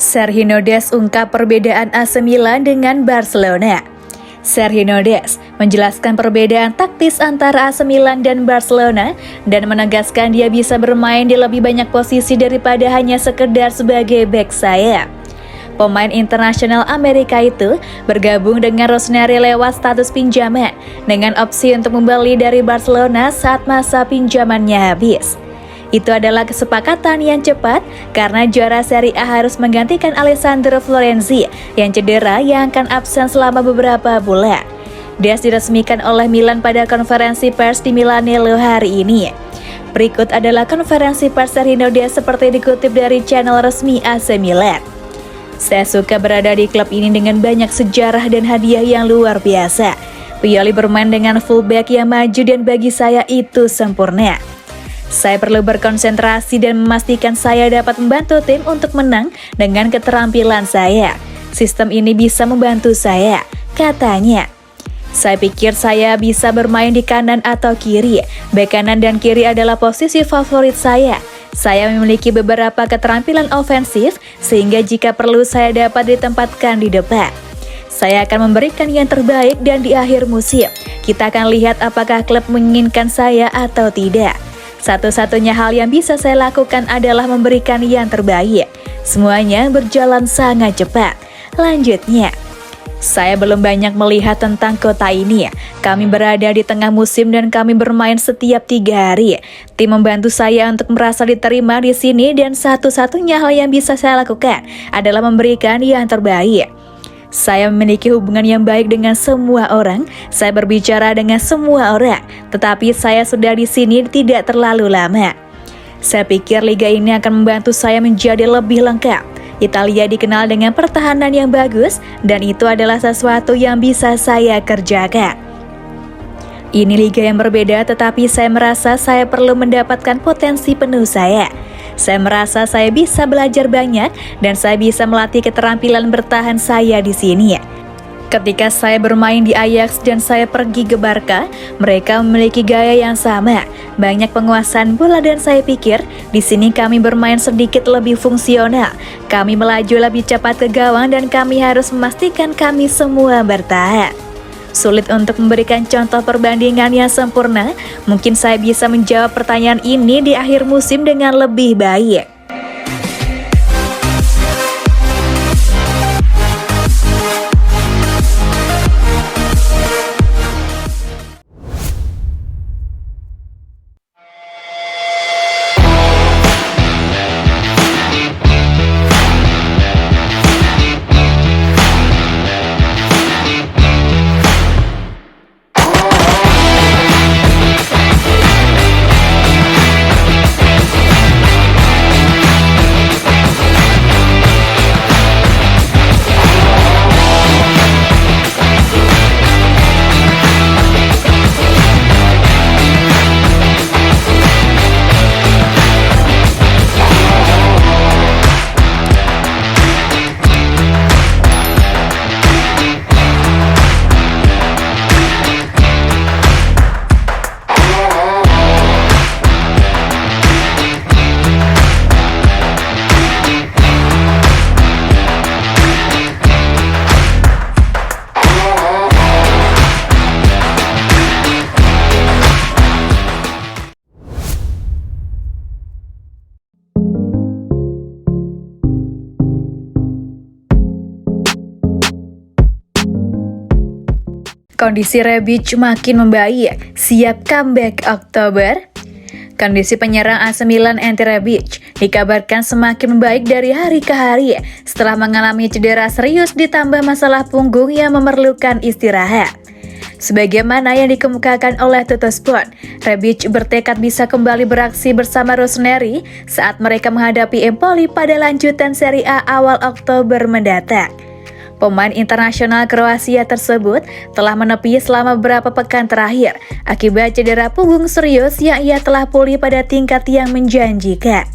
Sergio Des ungkap perbedaan AC Milan dengan Barcelona. Sergio Des menjelaskan perbedaan taktis antara AC Milan dan Barcelona dan menegaskan dia bisa bermain di lebih banyak posisi daripada hanya sekedar sebagai bek sayap. Pemain internasional Amerika itu bergabung dengan Rossoneri lewat status pinjaman dengan opsi untuk membeli dari Barcelona saat masa pinjamannya habis. Itu adalah kesepakatan yang cepat karena juara Serie A harus menggantikan Alessandro Florenzi yang cedera yang akan absen selama beberapa bulan. Des diresmikan oleh Milan pada konferensi pers di Milanello hari ini. Berikut adalah konferensi pers Sergio Des seperti dikutip dari channel resmi AC Milan. Saya suka berada di klub ini dengan banyak sejarah dan hadiah yang luar biasa. Pioli bermain dengan fullback yang maju dan bagi saya itu sempurna. Saya perlu berkonsentrasi dan memastikan saya dapat membantu tim untuk menang dengan keterampilan saya. Sistem ini bisa membantu saya, katanya. Saya pikir saya bisa bermain di kanan atau kiri. Bek kanan dan kiri adalah posisi favorit saya. Saya memiliki beberapa keterampilan ofensif, sehingga jika perlu saya dapat ditempatkan di depan. Saya akan memberikan yang terbaik dan di akhir musim, kita akan lihat apakah klub menginginkan saya atau tidak. Satu-satunya hal yang bisa saya lakukan adalah memberikan yang terbaik. Semuanya berjalan sangat cepat. Lanjutnya, saya belum banyak melihat tentang kota ini. Kami berada di tengah musim dan kami bermain setiap 3 hari. Tim membantu saya untuk merasa diterima di sini dan satu-satunya hal yang bisa saya lakukan adalah memberikan yang terbaik. Saya memiliki hubungan yang baik dengan semua orang. Saya berbicara dengan semua orang, tetapi saya sudah di sini tidak terlalu lama. Saya pikir liga ini akan membantu saya menjadi lebih lengkap. Italia dikenal dengan pertahanan yang bagus, dan itu adalah sesuatu yang bisa saya kerjakan. Ini liga yang berbeda, tetapi saya merasa saya perlu mendapatkan potensi penuh saya. Saya merasa saya bisa belajar banyak dan saya bisa melatih keterampilan bertahan saya di sini. Ketika saya bermain di Ajax dan saya pergi ke Barca, mereka memiliki gaya yang sama, banyak penguasaan bola dan saya pikir di sini kami bermain sedikit lebih fungsional. Kami melaju lebih cepat ke gawang dan kami harus memastikan kami semua bertahan. Sulit untuk memberikan contoh perbandingan yang sempurna. Mungkin saya bisa menjawab pertanyaan ini di akhir musim dengan lebih baik. Kondisi Rebic makin membaik, siap comeback Oktober. Kondisi penyerang AC Milan Ante Rebic dikabarkan semakin membaik dari hari ke hari setelah mengalami cedera serius ditambah masalah punggung yang memerlukan istirahat. Sebagaimana yang dikemukakan oleh Tuttosport, Rebic bertekad bisa kembali beraksi bersama Rossoneri saat mereka menghadapi Empoli pada lanjutan Serie A awal Oktober mendatang. Pemain internasional Kroasia tersebut telah menepi selama beberapa pekan terakhir akibat cedera punggung serius yang ia telah pulih pada tingkat yang menjanjikan.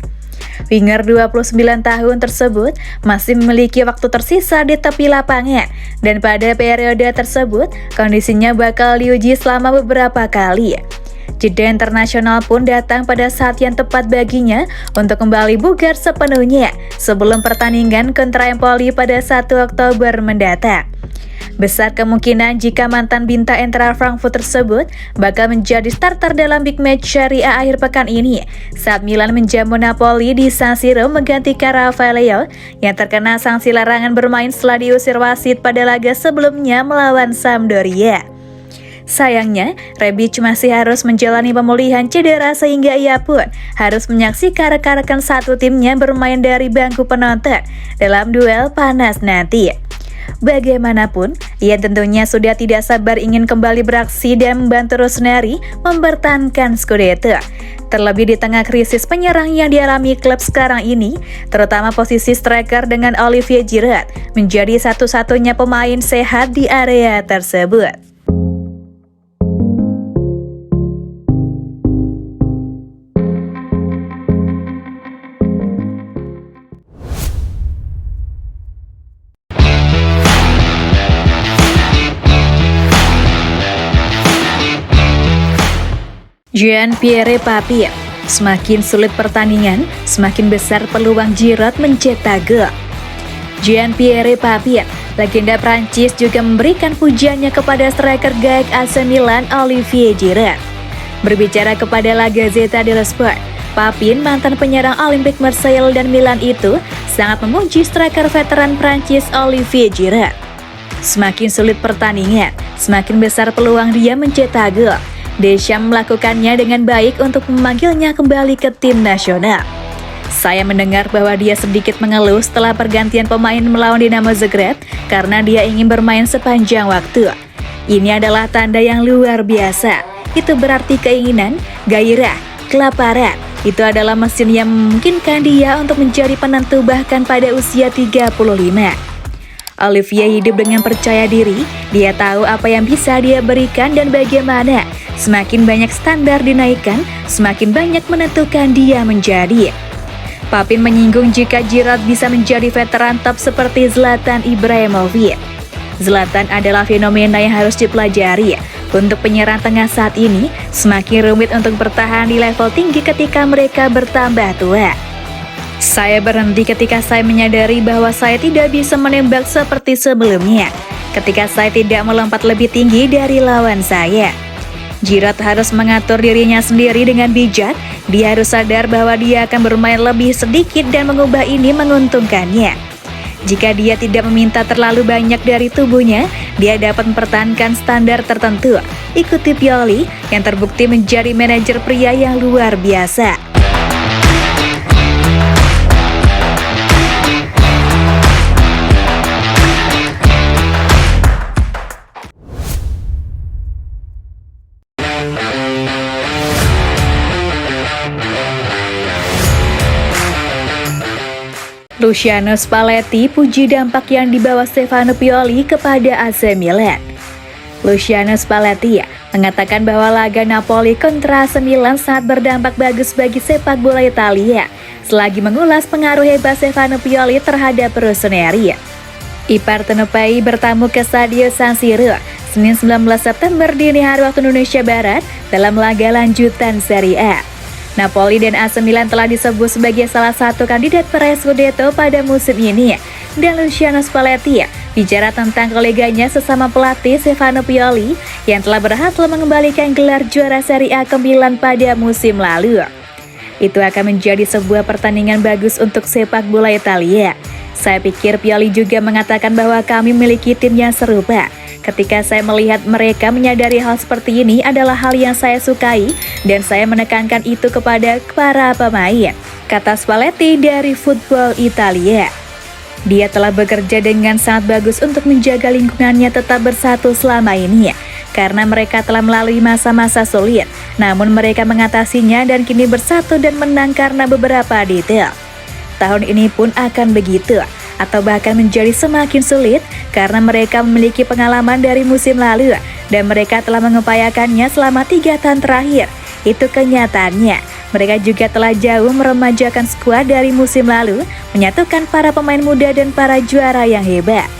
Winger 29 tahun tersebut masih memiliki waktu tersisa di tepi lapangan dan pada periode tersebut kondisinya bakal diuji selama beberapa kali. Jeda internasional pun datang pada saat yang tepat baginya untuk kembali bugar sepenuhnya sebelum pertandingan kontra Empoli pada 1 Oktober mendatang. Besar kemungkinan jika mantan bintang Eintracht Frankfurt tersebut bakal menjadi starter dalam big match Serie A akhir pekan ini saat Milan menjamu Napoli di San Siro menggantikan Rafael Leao yang terkena sanksi larangan bermain setelah diusir wasit pada laga sebelumnya melawan Sampdoria. Sayangnya, Rebic masih harus menjalani pemulihan cedera sehingga ia pun harus menyaksikan rekan-rekan satu timnya bermain dari bangku penonton dalam duel panas nanti. Bagaimanapun, ia tentunya sudah tidak sabar ingin kembali beraksi dan membantu Rossoneri mempertahankan Scudetto. Terlebih di tengah krisis penyerang yang dialami klub sekarang ini, terutama posisi striker dengan Olivier Giroud menjadi satu-satunya pemain sehat di area tersebut. Jean-Pierre Papin, semakin sulit pertandingan, semakin besar peluang Giroud mencetak gol. Jean-Pierre Papin, legenda Prancis juga memberikan pujiannya kepada striker gaek AC Milan Olivier Giroud. Berbicara kepada La Gazzetta dello Sport, Papin, mantan penyerang Olympique Marseille dan Milan itu, sangat memuji striker veteran Prancis Olivier Giroud. Semakin sulit pertandingan, semakin besar peluang dia mencetak gol. Deschamps melakukannya dengan baik untuk memanggilnya kembali ke tim nasional. Saya mendengar bahwa dia sedikit mengeluh setelah pergantian pemain melawan Dinamo Zagreb karena dia ingin bermain sepanjang waktu. Ini adalah tanda yang luar biasa. Itu berarti keinginan, gairah, kelaparan. Itu adalah mesin yang memungkinkan dia untuk menjadi penentu bahkan pada usia 35. Olivier hidup dengan percaya diri, dia tahu apa yang bisa dia berikan dan bagaimana. Semakin banyak standar dinaikkan, semakin banyak menentukan dia menjadi. Papin menyinggung jika Giroud bisa menjadi veteran top seperti Zlatan Ibrahimovic. Zlatan adalah fenomena yang harus dipelajari. Untuk penyerang tengah saat ini, semakin rumit untuk bertahan di level tinggi ketika mereka bertambah tua. Saya berhenti ketika saya menyadari bahwa saya tidak bisa menembak seperti sebelumnya, ketika saya tidak melompat lebih tinggi dari lawan saya. Giroud harus mengatur dirinya sendiri dengan bijak. Dia harus sadar bahwa dia akan bermain lebih sedikit dan mengubah ini menguntungkannya. Jika dia tidak meminta terlalu banyak dari tubuhnya, dia dapat mempertahankan standar tertentu. Ikuti Pioli yang terbukti menjadi manajer pria yang luar biasa. Luciano Spalletti puji dampak yang dibawa Stefano Pioli kepada AC Milan. Luciano Spalletti mengatakan bahwa laga Napoli kontra AC Milan sangat berdampak bagus bagi sepak bola Italia, selagi mengulas pengaruh hebat Stefano Pioli terhadap Rossoneri. I Partenopei bertamu ke Stadio San Siro Senin 19 September dini hari waktu Indonesia Barat dalam laga lanjutan Serie A. Napoli dan AC Milan telah disebut sebagai salah satu kandidat peraih Scudetto pada musim ini. Dan Luciano Spalletti bicara tentang koleganya sesama pelatih Stefano Pioli yang telah berhasil mengembalikan gelar juara Serie A ke Milan pada musim lalu. Itu akan menjadi sebuah pertandingan bagus untuk sepak bola Italia. Saya pikir Pioli juga mengatakan bahwa kami memiliki tim yang serupa. Ketika saya melihat mereka menyadari hal seperti ini adalah hal yang saya sukai dan saya menekankan itu kepada para pemain, kata Spalletti dari Football Italia. Dia telah bekerja dengan sangat bagus untuk menjaga lingkungannya tetap bersatu selama ini, karena mereka telah melalui masa-masa sulit, namun mereka mengatasinya dan kini bersatu dan menang karena beberapa detail. Tahun ini pun akan begitu, atau bahkan menjadi semakin sulit karena mereka memiliki pengalaman dari musim lalu dan mereka telah mengupayakannya selama 3 tahun terakhir. Itu kenyataannya. Mereka juga telah jauh meremajakan skuad dari musim lalu, menyatukan para pemain muda dan para juara yang hebat.